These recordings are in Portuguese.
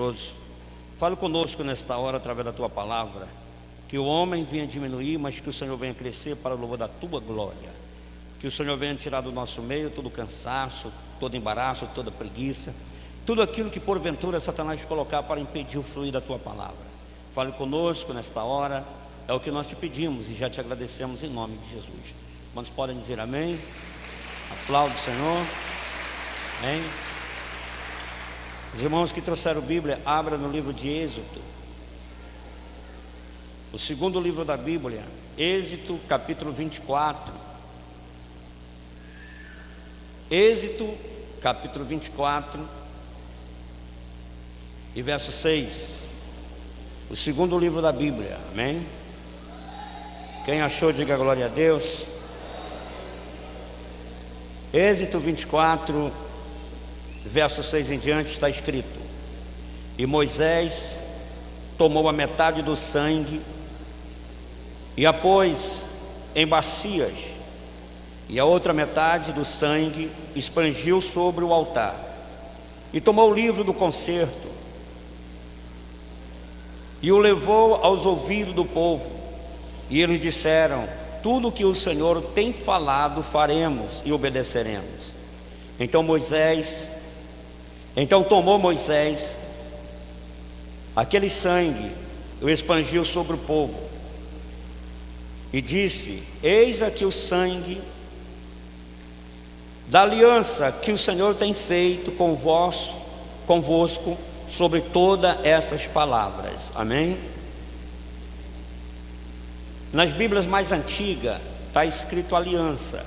Todo-Poderoso, fale conosco nesta hora através da Tua palavra, que o homem venha diminuir, mas que o Senhor venha crescer para o louvor da Tua glória, que o Senhor venha tirar do nosso meio todo cansaço, todo embaraço, toda preguiça, tudo aquilo que porventura Satanás colocar para impedir o fluir da Tua palavra. Fale conosco nesta hora, é o que nós te pedimos e já te agradecemos em nome de Jesus. Quantos podem dizer amém? Aplauda o Senhor. Amém. Os irmãos que trouxeram Bíblia, abra no livro de Êxodo, o segundo livro da Bíblia, Êxodo capítulo 24. Êxodo capítulo 24 e verso 6. O segundo livro da Bíblia, amém? Quem achou, diga glória a Deus. Êxodo 24, verso 6 em diante, está escrito: E Moisés tomou a metade do sangue e a pôs em bacias, e a outra metade do sangue espargiu sobre o altar, e tomou o livro do concerto e o levou aos ouvidos do povo, e eles disseram: tudo o que o Senhor tem falado faremos e obedeceremos. Então tomou Moisés aquele sangue, o espargiu sobre o povo e disse: eis aqui o sangue da aliança que o Senhor tem feito convosco sobre todas essas palavras. Amém? Nas Bíblias mais antigas está escrito aliança.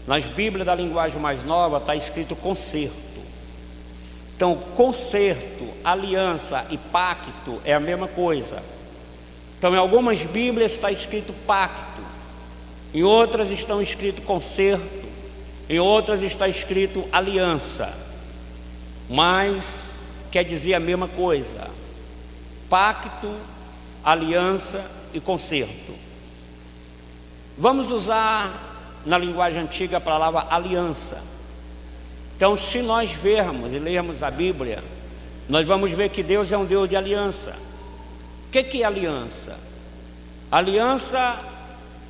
Nas Bíblias da linguagem mais nova está escrito concerto. Então, concerto, aliança e pacto é a mesma coisa. Então, em algumas Bíblias está escrito pacto, em outras estão escrito concerto, em outras está escrito aliança, mas quer dizer a mesma coisa: pacto, aliança e concerto. Vamos usar na linguagem antiga a palavra aliança. Então, se nós vermos e lermos a Bíblia, nós vamos ver que Deus é um Deus de aliança. O que é aliança? Aliança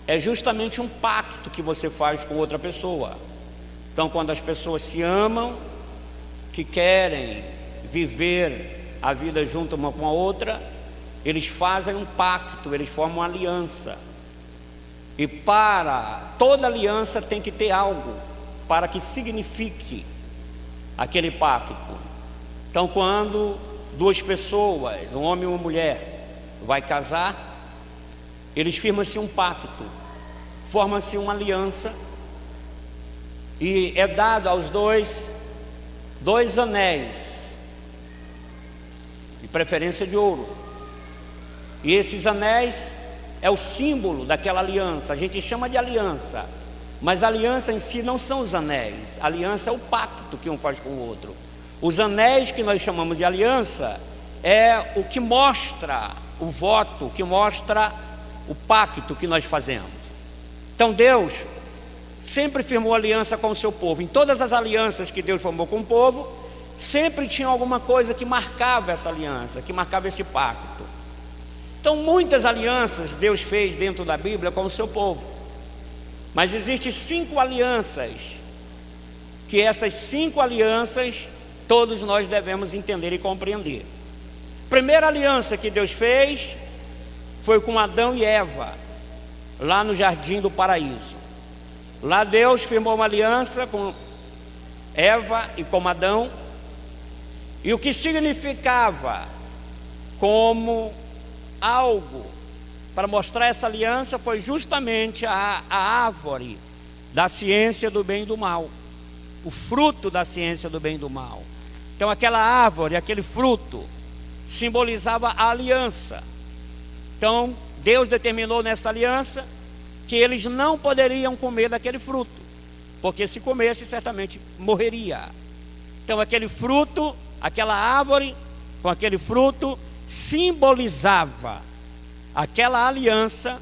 é justamente um pacto que você faz com outra pessoa. Então, quando as pessoas se amam, que querem viver a vida junto uma com a outra, eles fazem um pacto, eles formam uma aliança. E para toda aliança tem que ter algo para que signifique aquele pacto. Então, quando duas pessoas, um homem e uma mulher, vai casar, eles firmam-se um pacto, formam-se uma aliança, e é dado aos dois anéis, de preferência de ouro. E esses anéis é o símbolo daquela aliança. A gente chama de aliança, mas a aliança em si não são os anéis. A aliança é o pacto que um faz com o outro. Os anéis que nós chamamos de aliança é o que mostra o voto, o que mostra o pacto que nós fazemos. Então Deus sempre firmou aliança com o seu povo. Em todas as alianças que Deus formou com o povo, sempre tinha alguma coisa que marcava essa aliança, que marcava esse pacto. Então, muitas alianças Deus fez dentro da Bíblia com o seu povo, mas existem 5 alianças, que essas 5 alianças todos nós devemos entender e compreender. A primeira aliança que Deus fez foi com Adão e Eva, lá no Jardim do Paraíso. Lá Deus firmou uma aliança com Eva e com Adão, e o que significava como algo para mostrar essa aliança foi justamente a árvore da ciência do bem e do mal, o fruto da ciência do bem e do mal. Então aquela árvore, aquele fruto simbolizava a aliança. Então Deus determinou nessa aliança que eles não poderiam comer daquele fruto, porque se comesse certamente morreria. Então aquele fruto, aquela árvore com aquele fruto simbolizava aquela aliança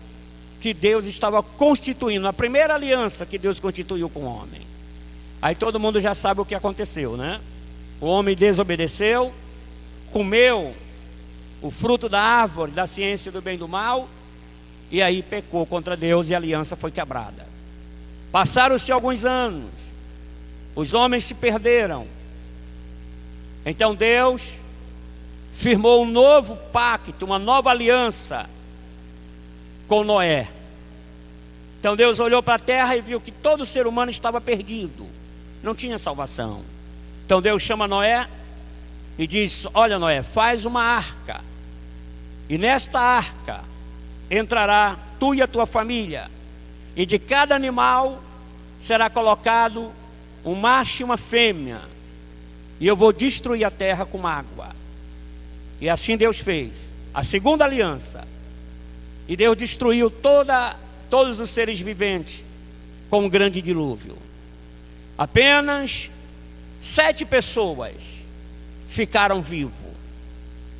que Deus estava constituindo, a primeira aliança que Deus constituiu com o homem. Aí todo mundo já sabe o que aconteceu, né? O homem desobedeceu, comeu o fruto da árvore da ciência do bem e do mal, e aí pecou contra Deus e a aliança foi quebrada. Passaram-se alguns anos, os homens se perderam. Então Deus firmou um novo pacto, uma nova aliança com Noé. Então Deus olhou para a terra e viu que todo ser humano estava perdido, não tinha salvação. Então Deus chama Noé e diz: olha, Noé, faz uma arca, e nesta arca entrará tu e a tua família, e de cada animal será colocado um macho e uma fêmea, e eu vou destruir a terra com água. E assim Deus fez a segunda aliança, e Deus destruiu todos os seres viventes com um grande dilúvio. Apenas 7 pessoas ficaram vivos.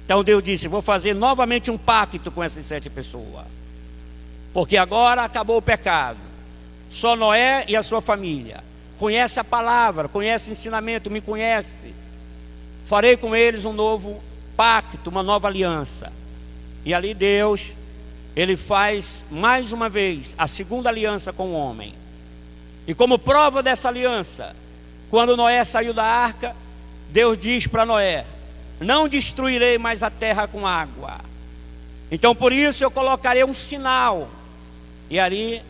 Então Deus disse: vou fazer novamente um pacto com essas 7 pessoas, porque agora acabou o pecado. Só Noé e a sua família conhece a palavra, conhece o ensinamento, me conhece. Farei com eles um novo pacto, uma nova aliança. E ali Deus, Ele faz mais uma vez a segunda aliança com o homem. E como prova dessa aliança, quando Noé saiu da arca, Deus diz para Noé: não destruirei mais a terra com água. Então por isso eu colocarei um sinal. E ali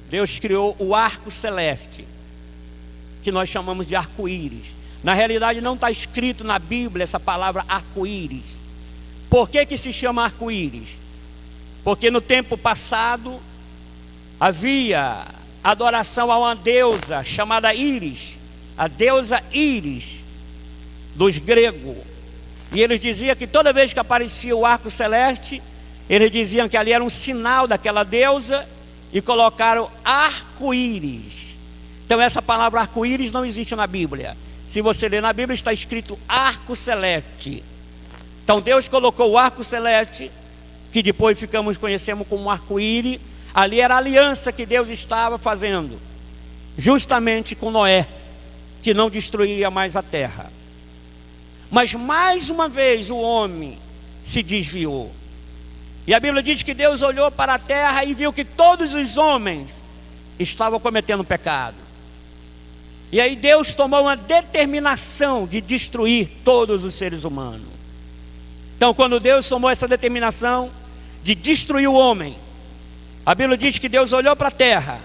Deus criou o arco celeste, que nós chamamos de arco-íris. Na realidade não está escrito na Bíblia essa palavra arco-íris. Por que se chama arco-íris? Porque no tempo passado havia adoração a uma deusa chamada Íris, a deusa Íris dos gregos. E eles diziam que toda vez que aparecia o arco celeste, eles diziam que ali era um sinal daquela deusa, e colocaram arco-íris. Então essa palavra arco-íris não existe na Bíblia. Se você ler na Bíblia, está escrito arco celeste. Então Deus colocou o arco celeste, que depois conhecemos como arco-íris. Ali era a aliança que Deus estava fazendo justamente com Noé, que não destruiria mais a terra. Mas mais uma vez o homem se desviou. E a Bíblia diz que Deus olhou para a terra e viu que todos os homens estavam cometendo pecado. E aí Deus tomou uma determinação de destruir todos os seres humanos. Então quando Deus tomou essa determinação de destruir o homem, a Bíblia diz que Deus olhou para a terra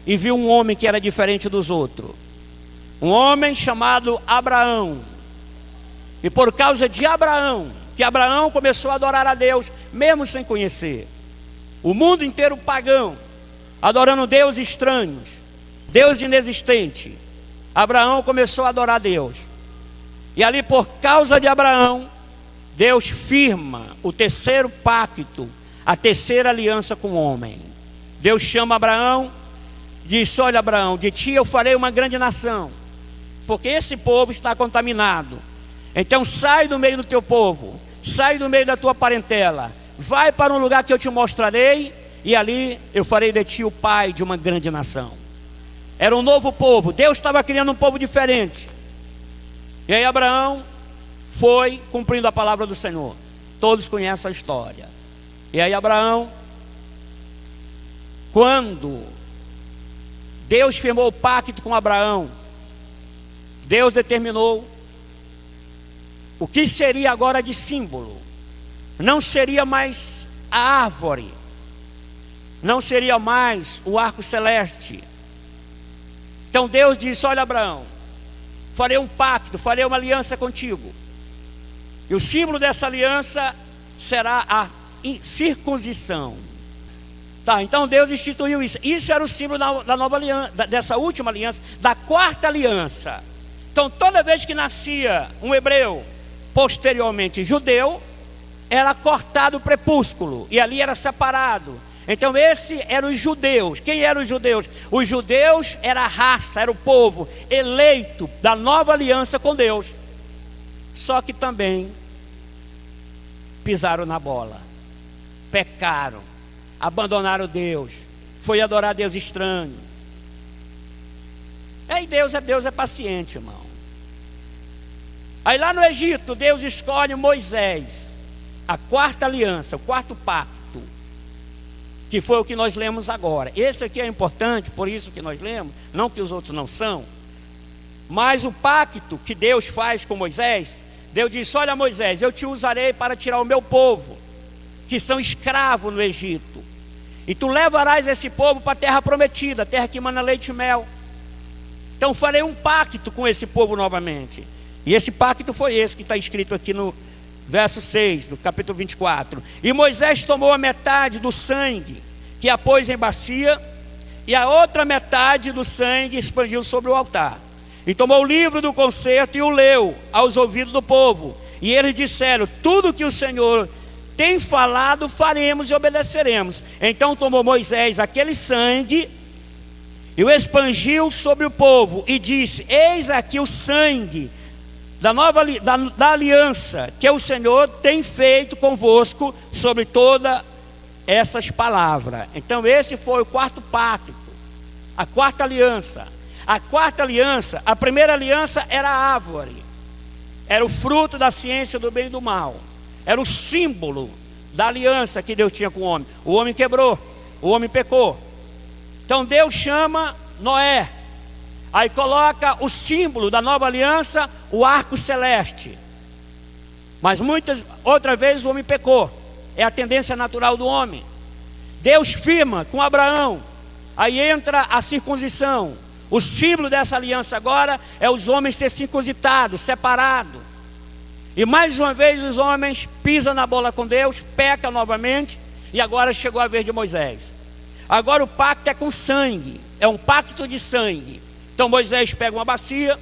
e viu um homem que era diferente dos outros. Um homem chamado Abraão. E por causa de Abraão, que Abraão começou a adorar a Deus, mesmo sem conhecer. O mundo inteiro pagão, adorando deuses estranhos, Deus inexistente. Abraão começou a adorar Deus. E ali por causa de Abraão, Deus firma o terceiro pacto, a terceira aliança com o homem. Deus chama Abraão, diz: olha Abraão, de ti eu farei uma grande nação, porque esse povo está contaminado. Então sai do meio do teu povo, sai do meio da tua parentela, vai para um lugar que eu te mostrarei, e ali eu farei de ti o pai de uma grande nação. Era um novo povo, Deus estava criando um povo diferente. E aí Abraão foi cumprindo a palavra do Senhor. Todos conhecem a história. E aí Abraão, quando Deus firmou o pacto com Abraão, Deus determinou o que seria agora de símbolo. Não seria mais a árvore, não seria mais o arco celeste. Então Deus disse: olha Abraão, farei um pacto, farei uma aliança contigo. E o símbolo dessa aliança será a circuncisão. Tá, então Deus instituiu isso. Isso era o símbolo da nova aliança, dessa última aliança, da quarta aliança. Então toda vez que nascia um hebreu, posteriormente judeu, era cortado o prepúsculo, e ali era separado. Então esse eram os judeus. Quem eram os judeus? Os judeus era a raça, era o povo eleito da nova aliança com Deus. Só que também pisaram na bola, pecaram, abandonaram Deus, foi adorar Deus estranho. E Deus é paciente, irmão. Aí lá no Egito, Deus escolhe Moisés, a quarta aliança, o quarto pacto, que foi o que nós lemos agora. Esse aqui é importante, por isso que nós lemos, não que os outros não são. Mas o pacto que Deus faz com Moisés, Deus disse: olha Moisés, eu te usarei para tirar o meu povo, que são escravos no Egito, e tu levarás esse povo para a terra prometida, a terra que mana leite e mel. Então farei um pacto com esse povo novamente. E esse pacto foi esse que está escrito aqui no verso 6 do capítulo 24. E Moisés tomou a metade do sangue, que a pôs em bacia, e a outra metade do sangue expandiu sobre o altar. E tomou o livro do concerto e o leu aos ouvidos do povo. E eles disseram: tudo que o Senhor tem falado faremos e obedeceremos. Então tomou Moisés aquele sangue e o expandiu sobre o povo e disse: eis aqui o sangue da aliança que o Senhor tem feito convosco sobre todas essas palavras. Então esse foi o quarto pacto, a quarta aliança. A quarta aliança, a primeira aliança era a árvore, era o fruto da ciência do bem e do mal, era o símbolo da aliança que Deus tinha com o homem. O homem quebrou, o homem pecou. Então Deus chama Noé, aí coloca o símbolo da nova aliança, o arco celeste. Mas outra vez o homem pecou, é a tendência natural do homem. Deus firma com Abraão, aí entra a circuncisão. O símbolo dessa aliança agora é os homens ser circuncidados, separados. E mais uma vez os homens pisam na bola com Deus, pecam novamente, e agora chegou a vez de Moisés. Agora o pacto é com sangue, é um pacto de sangue. Então Moisés pega uma bacia,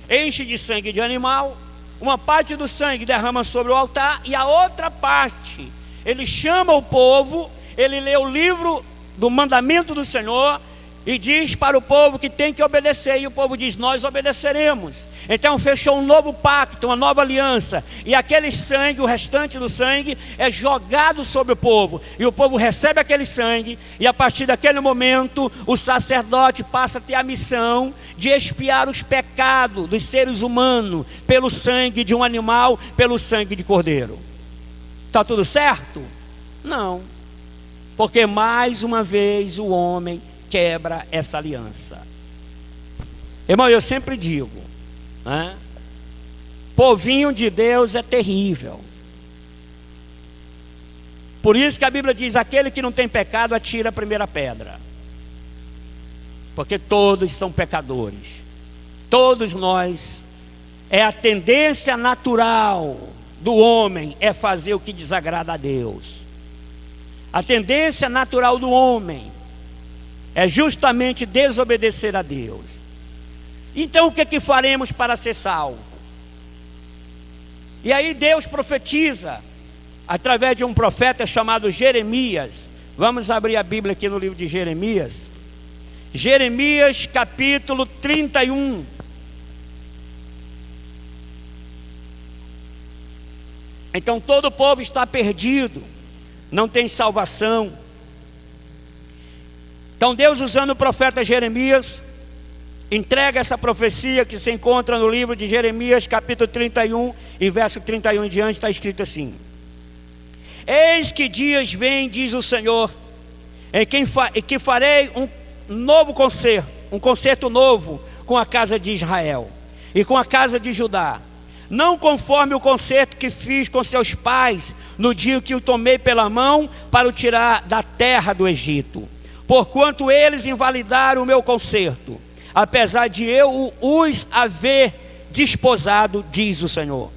enche de sangue de animal, uma parte do sangue derrama sobre o altar, e a outra parte, ele chama o povo, ele lê o livro do mandamento do Senhor, e diz para o povo que tem que obedecer, e o povo diz: nós obedeceremos. Então fechou um novo pacto, uma nova aliança, e aquele sangue, o restante do sangue, é jogado sobre o povo, e o povo recebe aquele sangue, e a partir daquele momento, o sacerdote passa a ter a missão de expiar os pecados dos seres humanos, pelo sangue de um animal, pelo sangue de cordeiro. Está tudo certo? Não, porque mais uma vez o homem quebra essa aliança. Irmão, eu sempre digo, né? Povinho de Deus é terrível. Por isso que a Bíblia diz: aquele que não tem pecado atira a primeira pedra. Porque todos são pecadores. Todos nós, é a tendência natural do homem é fazer o que desagrada a Deus. A tendência natural do homem é justamente desobedecer a Deus. Então o que faremos para ser salvo? E aí Deus profetiza através de um profeta chamado Jeremias. Vamos abrir a Bíblia aqui no livro de Jeremias. Jeremias capítulo 31. Então todo o povo está perdido, não tem salvação. Então Deus, usando o profeta Jeremias, entrega essa profecia que se encontra no livro de Jeremias capítulo 31 e verso 31 em diante. Está escrito assim: eis que dias vêm, diz o Senhor, em que farei um novo concerto, um concerto novo com a casa de Israel e com a casa de Judá, não conforme o concerto que fiz com seus pais no dia que o tomei pela mão para o tirar da terra do Egito, porquanto eles invalidaram o meu concerto, apesar de eu os haver desposado, diz o Senhor.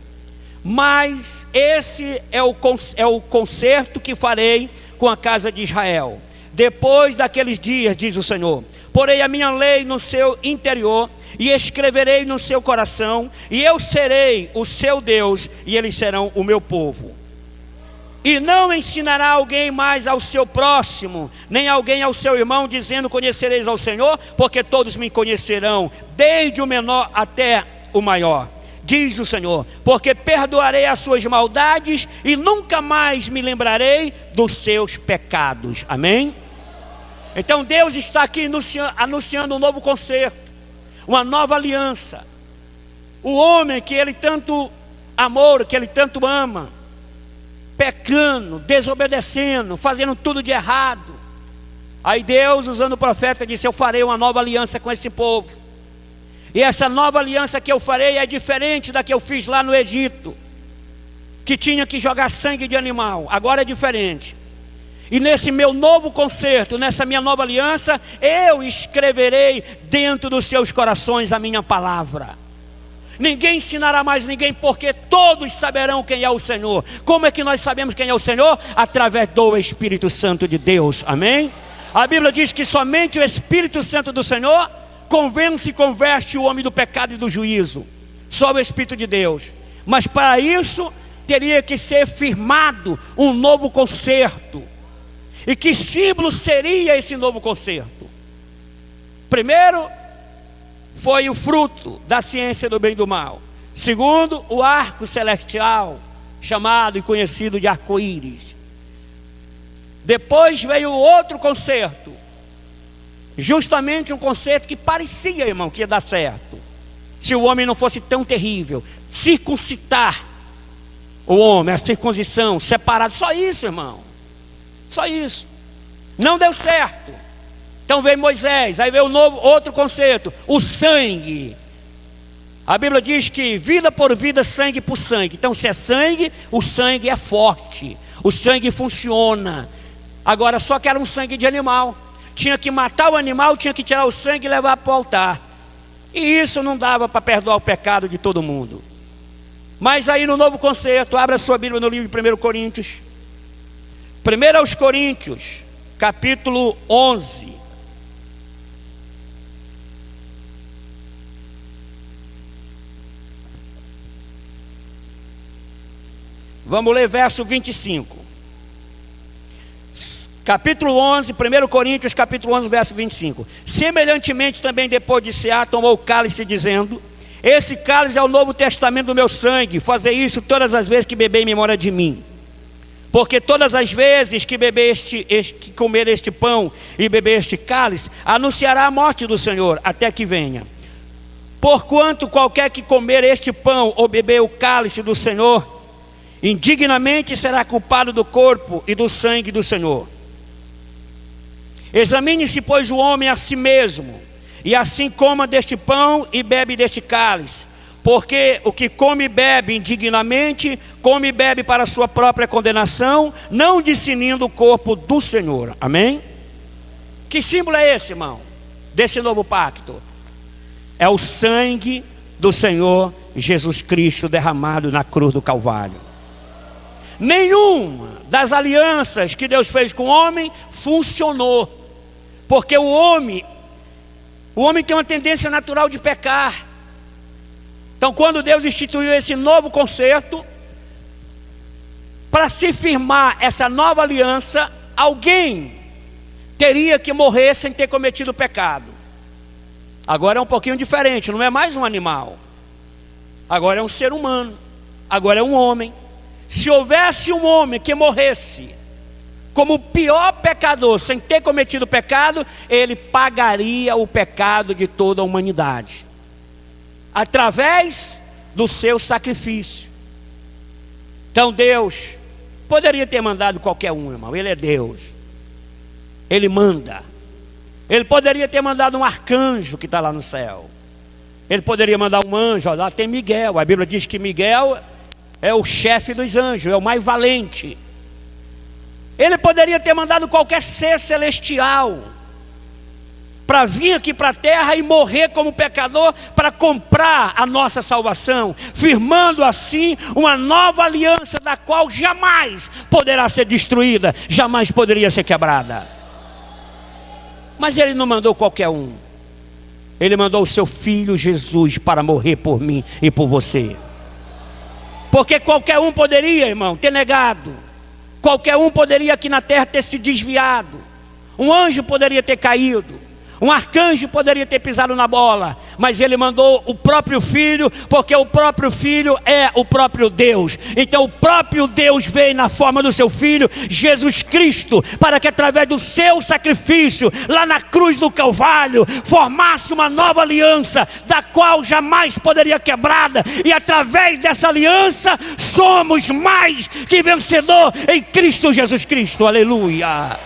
Mas esse é o concerto que farei com a casa de Israel. Depois daqueles dias, diz o Senhor, porei a minha lei no seu interior e escreverei no seu coração, e eu serei o seu Deus, e eles serão o meu povo. E não ensinará alguém mais ao seu próximo, nem alguém ao seu irmão, dizendo: conhecereis ao Senhor, porque todos me conhecerão, desde o menor até o maior, diz o Senhor, porque perdoarei as suas maldades e nunca mais me lembrarei dos seus pecados. Amém? Então Deus está aqui anunciando um novo concerto, uma nova aliança. o homem que ele tanto amou, que ele tanto ama, pecando, desobedecendo, fazendo tudo de errado. Aí Deus, usando o profeta, disse: eu farei uma nova aliança com esse povo. E essa nova aliança que eu farei é diferente da que eu fiz lá no Egito, que tinha que jogar sangue de animal. Agora é diferente. E nesse meu novo concerto, nessa minha nova aliança, eu escreverei dentro dos seus corações a minha palavra. Ninguém ensinará mais ninguém, porque todos saberão quem é o Senhor. Como é que nós sabemos quem é o Senhor? Através do Espírito Santo de Deus, amém? A Bíblia diz que somente o Espírito Santo do Senhor convence e converte o homem do pecado e do juízo. Só o Espírito de Deus. Mas para isso teria que ser firmado um novo concerto. E que símbolo seria esse novo concerto? Primeiro, foi o fruto da ciência do bem e do mal. Segundo, o arco celestial, chamado e conhecido de arco-íris. Depois veio outro concerto, justamente um concerto que parecia, irmão, que ia dar certo, se o homem não fosse tão terrível. Circuncidar o homem, a circuncisão, separado. Só isso, irmão. Só isso. Não deu certo. Então veio Moisés, aí veio outro conceito, o sangue. A Bíblia diz que vida por vida, sangue por sangue. Então se é sangue, o sangue é forte, o sangue funciona. Agora só que era um sangue de animal. Tinha que matar o animal, tinha que tirar o sangue e levar para o altar. E isso não dava para perdoar o pecado de todo mundo. Mas aí no novo concerto, abra sua Bíblia no livro de 1 Coríntios. 1 aos Coríntios, capítulo 11. Vamos ler verso 25. Capítulo 11, 1 Coríntios, capítulo 11, verso 25. Semelhantemente também depois de cear, tomou o cálice, dizendo: esse cálice é o novo testamento do meu sangue. Fazei isso todas as vezes que beber em memória de mim. Porque todas as vezes que que comer este pão e beber este cálice, anunciará a morte do Senhor, até que venha. Porquanto qualquer que comer este pão ou beber o cálice do Senhor, indignamente será culpado do corpo e do sangue do Senhor. Examine-se, pois, o homem a si mesmo, e assim coma deste pão e bebe deste cálice. Porque o que come e bebe indignamente, come e bebe para a sua própria condenação, não discernindo o corpo do Senhor. Amém? Que símbolo é esse, irmão? Desse novo pacto? É o sangue do Senhor Jesus Cristo derramado na cruz do Calvário. Nenhuma das alianças que Deus fez com o homem funcionou. Porque o homem tem uma tendência natural de pecar. Então quando Deus instituiu esse novo concerto, para se firmar essa nova aliança, alguém teria que morrer sem ter cometido pecado. Agora é um pouquinho diferente, não é mais um animal. Agora é um ser humano. Agora é um homem. Se houvesse um homem que morresse como o pior pecador, sem ter cometido pecado, ele pagaria o pecado de toda a humanidade, através do seu sacrifício. Então Deus poderia ter mandado qualquer um, irmão. Ele é Deus. Ele manda. Ele poderia ter mandado um arcanjo que está lá no céu. Ele poderia mandar um anjo. Lá tem Miguel. A Bíblia diz que Miguel é o chefe dos anjos, é o mais valente. Ele poderia ter mandado qualquer ser celestial para vir aqui para a terra e morrer como pecador, para comprar a nossa salvação, firmando assim uma nova aliança, da qual jamais poderá ser destruída, jamais poderia ser quebrada. Mas ele não mandou qualquer um. Ele mandou o seu filho Jesus para morrer por mim e por você. Porque qualquer um poderia, irmão, ter negado. Qualquer um poderia aqui na terra ter se desviado. Um anjo poderia ter caído. Um arcanjo poderia ter pisado na bola, mas ele mandou o próprio Filho, porque o próprio Filho é o próprio Deus. Então o próprio Deus veio na forma do seu Filho, Jesus Cristo, para que através do seu sacrifício, lá na cruz do Calvário, formasse uma nova aliança, da qual jamais poderia quebrada. E através dessa aliança, somos mais que vencedor em Cristo Jesus Cristo. Aleluia!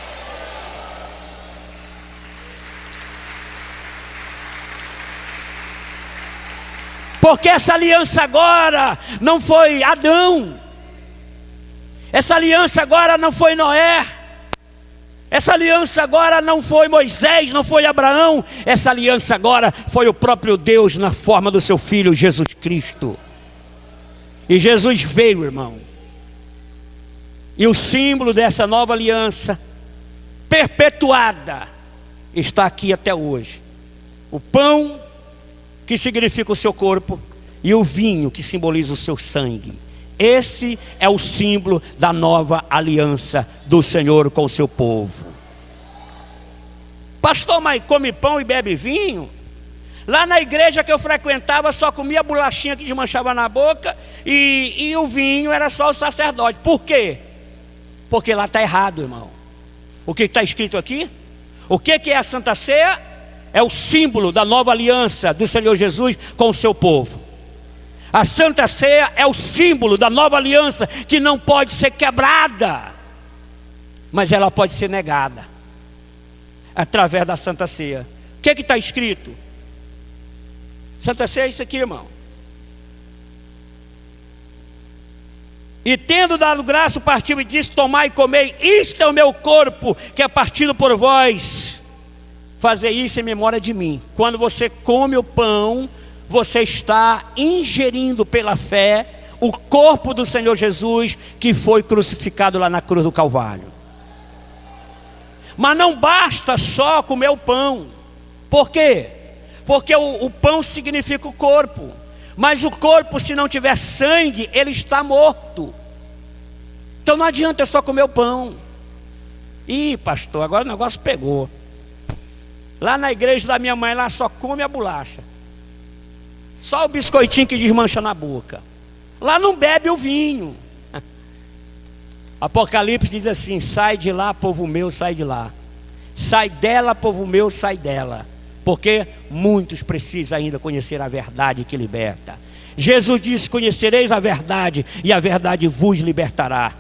Porque essa aliança agora não foi Adão, essa aliança agora não foi Noé, essa aliança agora não foi Moisés, não foi Abraão, essa aliança agora foi o próprio Deus na forma do seu Filho Jesus Cristo. E Jesus veio, irmão, e o símbolo dessa nova aliança perpetuada está aqui até hoje. O pão, que significa o seu corpo, e o vinho, que simboliza o seu sangue. Esse é o símbolo da nova aliança do Senhor com o seu povo. Pastor, mas come pão e bebe vinho? Lá na igreja que eu frequentava, só comia bolachinha que desmanchava na boca, e o vinho era só o sacerdote. Por quê? Porque lá está errado, irmão. O que está escrito aqui? O que é a Santa Ceia? É o símbolo da nova aliança do Senhor Jesus com o seu povo. A Santa Ceia é o símbolo da nova aliança, que não pode ser quebrada, mas ela pode ser negada através da Santa Ceia. O que está escrito? Santa Ceia é isso aqui, irmão. E tendo dado graça, partiu e disse: tomai e comei, isto é o meu corpo, que é partido por vós. Fazer isso em memória de mim. Quando você come o pão, você está ingerindo pela fé o corpo do Senhor Jesus, que foi crucificado lá na cruz do Calvário. Mas não basta só comer o pão. Por quê? Porque o pão significa o corpo. Mas o corpo, se não tiver sangue, ele está morto. Então não adianta só comer o pão. Ih, pastor, agora o negócio pegou. Lá na igreja da minha mãe, lá só come a bolacha, só o biscoitinho que desmancha na boca. Lá não bebe o vinho. Apocalipse diz assim: sai de lá, povo meu, sai de lá. Sai dela, povo meu, sai dela. Porque muitos precisam ainda conhecer a verdade que liberta. Jesus disse: conhecereis a verdade, e a verdade vos libertará.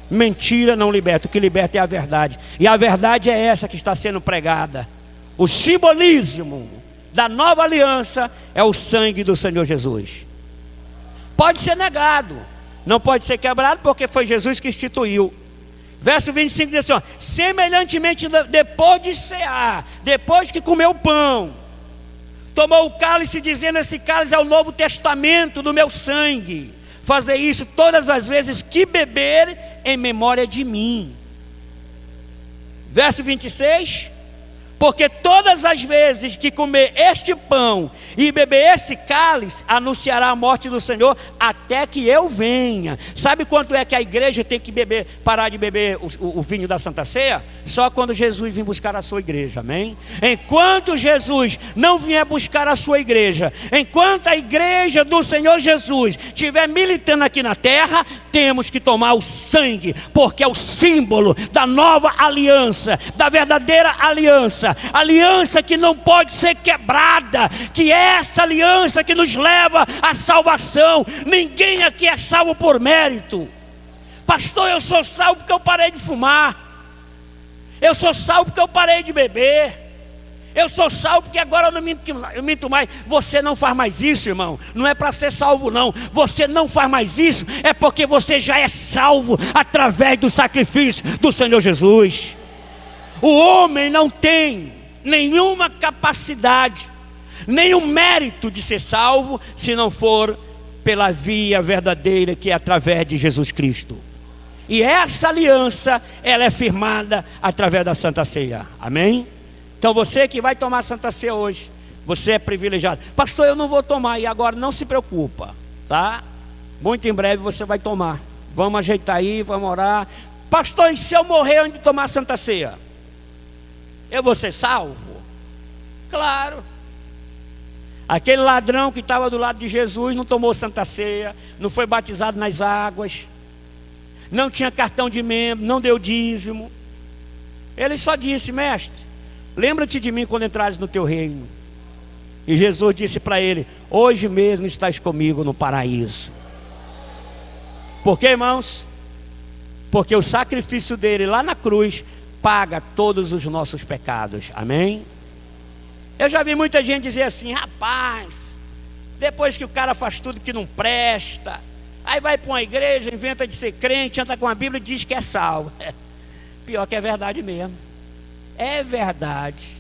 Mentira não liberta, o que liberta é a verdade. E a verdade é essa que está sendo pregada. O simbolismo da nova aliança é o sangue do Senhor Jesus. Pode ser negado, não pode ser quebrado, porque foi Jesus que instituiu. Verso 25 diz assim, ó: semelhantemente, depois de cear, depois que comeu o pão, tomou o cálice, dizendo: esse cálice é o novo testamento do meu sangue. Fazer isso todas as vezes que beber, em memória de mim. Verso 26: porque todas as vezes que comer este pão e beber esse cálice, anunciará a morte do Senhor até que eu venha. Sabe quanto é que a igreja tem que beber, parar de beber o vinho da Santa Ceia? Só quando Jesus vir buscar a sua igreja, amém? Enquanto Jesus não vier buscar a sua igreja, enquanto a igreja do Senhor Jesus estiver militando aqui na terra, temos que tomar o sangue, porque é o símbolo da nova aliança, da verdadeira aliança, aliança que não pode ser quebrada, que é essa aliança que nos leva à salvação. Ninguém aqui é salvo por mérito. Pastor, eu sou salvo porque eu parei de fumar, eu sou salvo porque eu parei de beber, eu sou salvo porque agora eu minto mais. Você não faz mais isso, irmão. Não é para ser salvo, não. Você não faz mais isso, é porque você já é salvo através do sacrifício do Senhor Jesus. O homem não tem nenhuma capacidade, nenhum mérito de ser salvo, se não for pela via verdadeira, que é através de Jesus Cristo. E essa aliança, ela é firmada através da Santa Ceia, amém? Então você que vai tomar a Santa Ceia hoje, você é privilegiado. Pastor, eu não vou tomar, e agora não se preocupa, tá? Muito em breve você vai tomar. Vamos ajeitar aí, vamos orar. Pastor, e se eu morrer antes de tomar a Santa Ceia, eu vou ser salvo? Claro. Aquele ladrão que estava do lado de Jesus não tomou Santa Ceia, não foi batizado nas águas, não tinha cartão de membro, não deu dízimo. Ele só disse: mestre, lembra-te de mim quando entrares no teu reino. E Jesus disse para ele: hoje mesmo estás comigo no paraíso. Por quê, irmãos? Porque o sacrifício dele lá na cruz paga todos os nossos pecados. Amém? Eu já vi muita gente dizer assim: rapaz, depois que o cara faz tudo que não presta, aí vai para uma igreja, inventa de ser crente, anda com a Bíblia e diz que é salvo. Pior que é verdade mesmo. É verdade.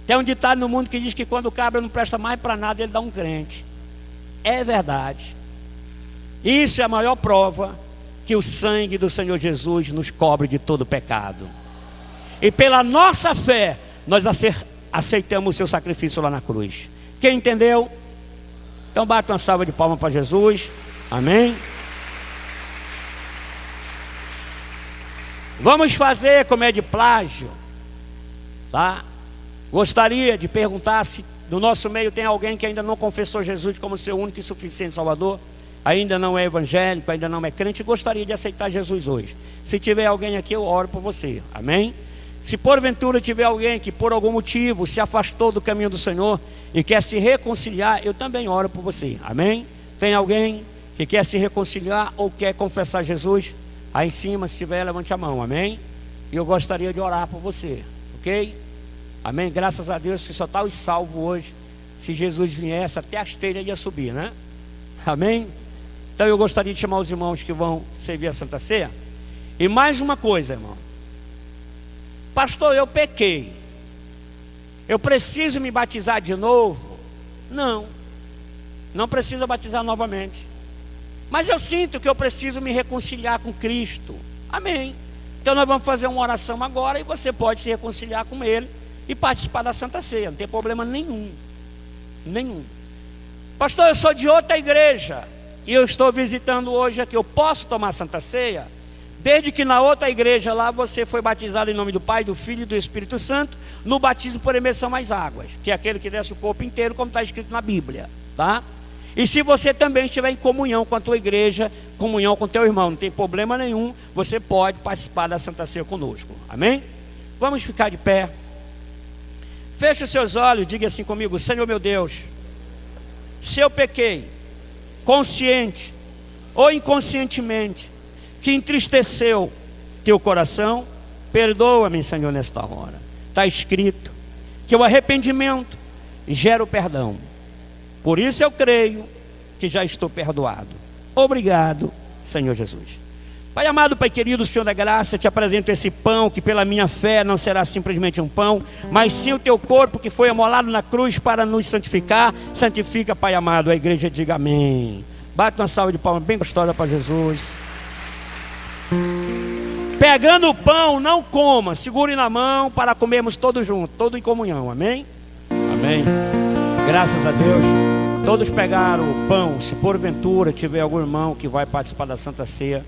Tem um ditado no mundo que diz que quando o cabra não presta mais para nada, ele dá um crente. É verdade. Isso é a maior prova que o sangue do Senhor Jesus nos cobre de todo pecado. E pela nossa fé, nós aceitamos o seu sacrifício lá na cruz. Quem entendeu? Então bate uma salva de palmas para Jesus. Amém? Vamos fazer como é de plágio, tá? Gostaria de perguntar se no nosso meio tem alguém que ainda não confessou Jesus como seu único e suficiente Salvador, ainda não é evangélico, ainda não é crente, gostaria de aceitar Jesus hoje. Se tiver alguém aqui, eu oro por você. Amém? Se porventura tiver alguém que por algum motivo se afastou do caminho do Senhor e quer se reconciliar, eu também oro por você. Amém? Tem alguém que quer se reconciliar ou quer confessar Jesus? Aí em cima, se tiver, levante a mão. Amém? E eu gostaria de orar por você. Ok? Amém? Graças a Deus que só está os salvos hoje. Se Jesus viesse, até a esteira ia subir, né? Amém? Então eu gostaria de chamar os irmãos que vão servir a Santa Ceia. E mais uma coisa, irmão. Pastor, eu pequei, eu preciso me batizar de novo? Não, não precisa batizar novamente. Mas eu sinto que eu preciso me reconciliar com Cristo. Amém. Então nós vamos fazer uma oração agora, e você pode se reconciliar com Ele e participar da Santa Ceia. Não tem problema nenhum. Nenhum. Pastor, eu sou de outra igreja e eu estou visitando hoje aqui. Eu posso tomar Santa Ceia? Desde que na outra igreja lá você foi batizado em nome do Pai, do Filho e do Espírito Santo, no batismo por imersão às águas, que é aquele que desce o corpo inteiro, como está escrito na Bíblia, tá? E se você também estiver em comunhão com a tua igreja, comunhão com o teu irmão, não tem problema nenhum, você pode participar da Santa Ceia conosco. Amém? Vamos ficar de pé. Feche os seus olhos, diga assim comigo: Senhor meu Deus, se eu pequei, consciente ou inconscientemente, que entristeceu teu coração, perdoa-me, Senhor, nesta hora. Está escrito que o arrependimento gera o perdão. Por isso eu creio que já estou perdoado. Obrigado, Senhor Jesus. Pai amado, Pai querido, Senhor da graça, te apresento esse pão que pela minha fé não será simplesmente um pão, mas sim o teu corpo que foi amolado na cruz para nos santificar. Santifica, Pai amado. A igreja diga amém. Bate uma salva de palmas bem gostosa para Jesus. Pegando o pão, não coma, segure na mão para comermos todos juntos, todos em comunhão. Amém? Amém. Graças a Deus. Todos pegaram o pão. Se porventura tiver algum irmão que vai participar da Santa Ceia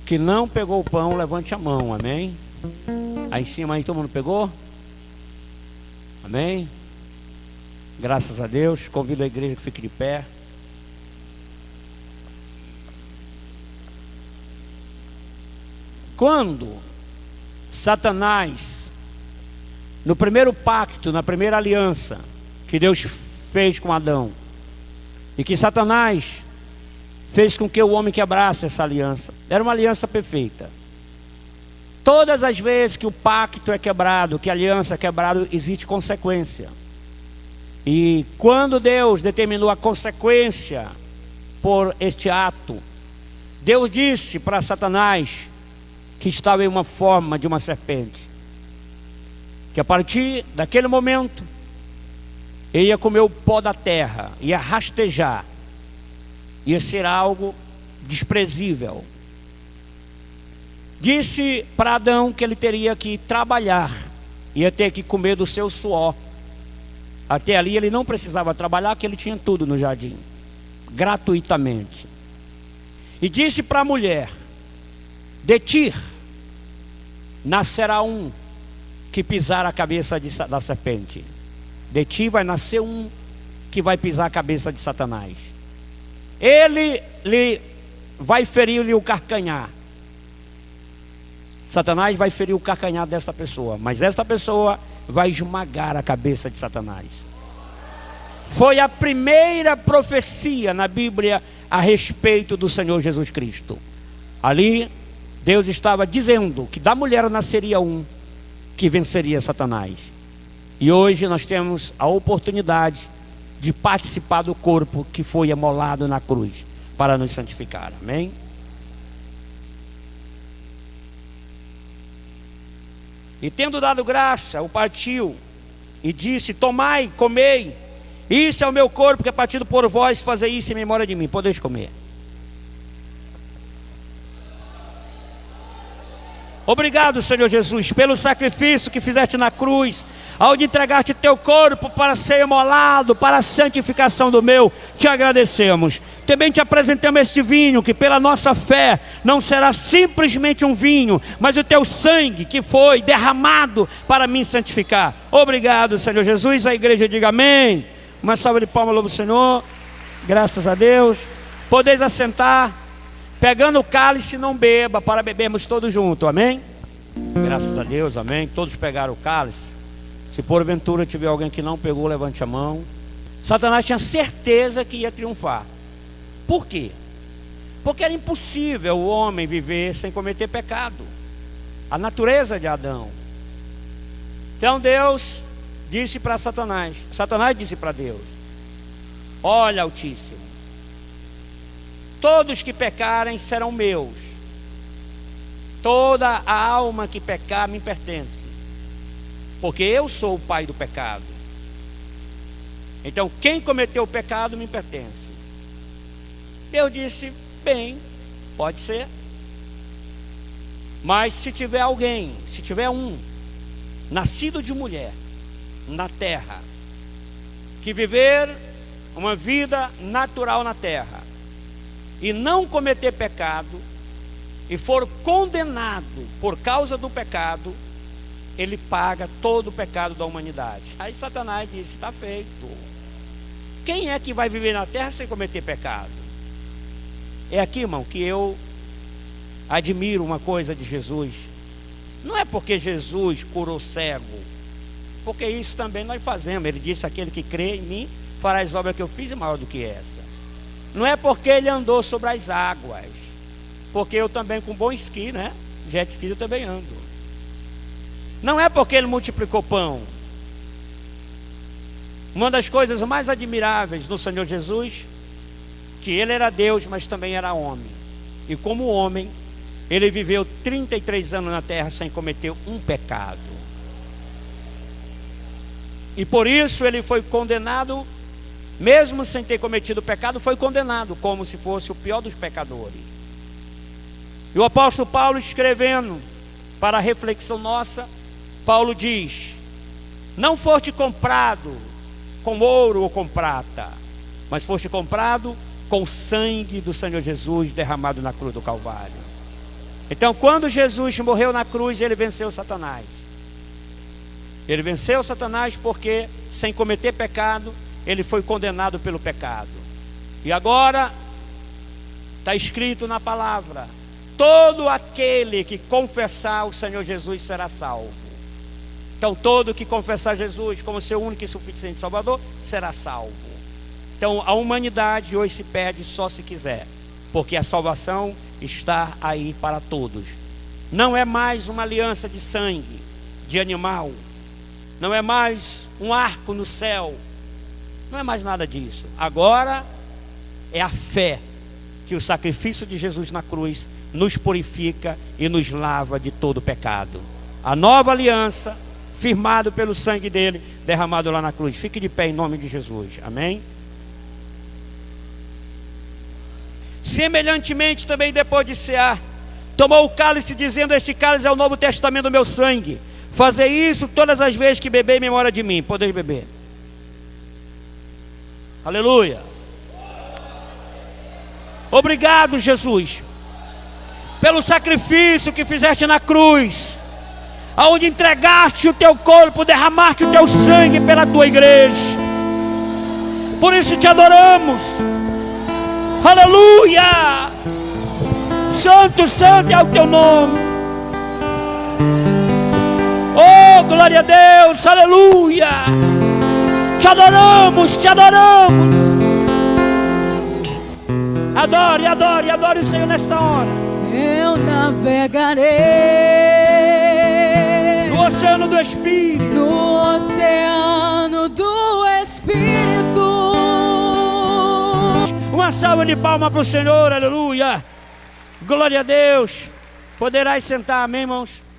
que não pegou o pão, levante a mão. Amém? Aí em cima aí todo mundo pegou? Amém? Graças a Deus. Convido a igreja que fique de pé. Quando Satanás, no primeiro pacto, na primeira aliança que Deus fez com Adão, e que Satanás fez com que o homem quebrasse essa aliança, era uma aliança perfeita. Todas as vezes que o pacto é quebrado, que a aliança é quebrada, existe consequência. E quando Deus determinou a consequência por este ato, Deus disse para Satanás que estava em uma forma de uma serpente, que a partir daquele momento ele ia comer o pó da terra, ia rastejar, ia ser algo desprezível. Disse para Adão que ele teria que trabalhar, ia ter que comer do seu suor. Até ali ele não precisava trabalhar, porque ele tinha tudo no jardim, gratuitamente. E disse para a mulher: de ti nascerá um que pisar a cabeça da serpente. De ti vai nascer um que vai pisar a cabeça de Satanás. Ele lhe vai ferir-lhe o calcanhar. Satanás vai ferir o calcanhar desta pessoa, mas esta pessoa vai esmagar a cabeça de Satanás. Foi a primeira profecia na Bíblia a respeito do Senhor Jesus Cristo. Ali, Deus estava dizendo que da mulher nasceria um que venceria Satanás. E hoje nós temos a oportunidade de participar do corpo que foi imolado na cruz para nos santificar. Amém? E tendo dado graça, o partiu e disse: tomai, comei, isso é o meu corpo que é partido por vós, fazei isso em memória de mim. Podeis comer. Obrigado, Senhor Jesus, pelo sacrifício que fizeste na cruz, ao de entregar-te teu corpo para ser imolado, para a santificação do meu. Te agradecemos. Também te apresentamos este vinho, que pela nossa fé não será simplesmente um vinho, mas o teu sangue que foi derramado para me santificar. Obrigado, Senhor Jesus. A igreja diga amém. Uma salva de palmas, louva o Senhor. Graças a Deus. Podeis assentar. Pegando o cálice, não beba, para bebermos todos juntos, amém? Graças a Deus, amém. Todos pegaram o cálice. Se porventura tiver alguém que não pegou, levante a mão. Satanás tinha certeza que ia triunfar. Por quê? Porque era impossível o homem viver sem cometer pecado. A natureza de Adão. Então Deus disse para Satanás disse para Deus: olha, Altíssimo, todos que pecarem serão meus. Toda a alma que pecar me pertence, porque eu sou o pai do pecado. Então quem cometeu o pecado me pertence. Deus disse: bem, pode ser. Mas se tiver alguém, se tiver um nascido de mulher na terra, que viver uma vida natural na terra e não cometer pecado, e for condenado por causa do pecado, ele paga todo o pecado da humanidade. Aí Satanás disse: está feito. Quem é que vai viver na terra sem cometer pecado? É aqui, irmão, que eu admiro uma coisa de Jesus. Não é porque Jesus curou cego, porque isso também nós fazemos. Ele disse: aquele que crê em mim fará as obras que eu fiz e maior do que essa. Não é porque ele andou sobre as águas, porque eu também, com bom esqui, né? Jet ski eu também ando. Não é porque ele multiplicou pão. Uma das coisas mais admiráveis do Senhor Jesus, que ele era Deus, mas também era homem. E como homem, ele viveu 33 anos na terra sem cometer um pecado. E por isso ele foi condenado, mesmo sem ter cometido pecado, foi condenado como se fosse o pior dos pecadores. E o apóstolo Paulo, escrevendo para a reflexão nossa, Paulo diz: não foste comprado com ouro ou com prata, mas foste comprado com o sangue do Senhor Jesus derramado na cruz do Calvário. Então, quando Jesus morreu na cruz, ele venceu Satanás. Ele venceu Satanás porque, sem cometer pecado, ele foi condenado pelo pecado. E agora está escrito na palavra: todo aquele que confessar o Senhor Jesus será salvo. Então todo que confessar Jesus como seu único e suficiente Salvador será salvo. Então a humanidade hoje se perde só se quiser, porque a salvação está aí para todos. Não é mais uma aliança de sangue, de animal. Não é mais um arco no céu. Não é mais nada disso. Agora é a fé que o sacrifício de Jesus na cruz nos purifica e nos lava de todo pecado. A nova aliança, firmado pelo sangue dele, derramado lá na cruz. Fique de pé em nome de Jesus, amém? Semelhantemente também, depois de cear, tomou o cálice, dizendo: este cálice é o novo testamento do meu sangue. Fazei isso todas as vezes que beber em memória de mim. Podeis beber. Aleluia. Obrigado, Jesus, pelo sacrifício que fizeste na cruz. aonde entregaste o teu corpo, derramaste o teu sangue pela tua igreja. Por isso te adoramos. Aleluia! Santo, santo é o teu nome. Oh, glória a Deus, aleluia! Te adoramos, te adoramos. Adore, adore, adore o Senhor nesta hora. Eu navegarei no oceano do Espírito. No oceano do Espírito. Uma salva de palmas para o Senhor, aleluia. Glória a Deus. Poderás sentar, amém, irmãos?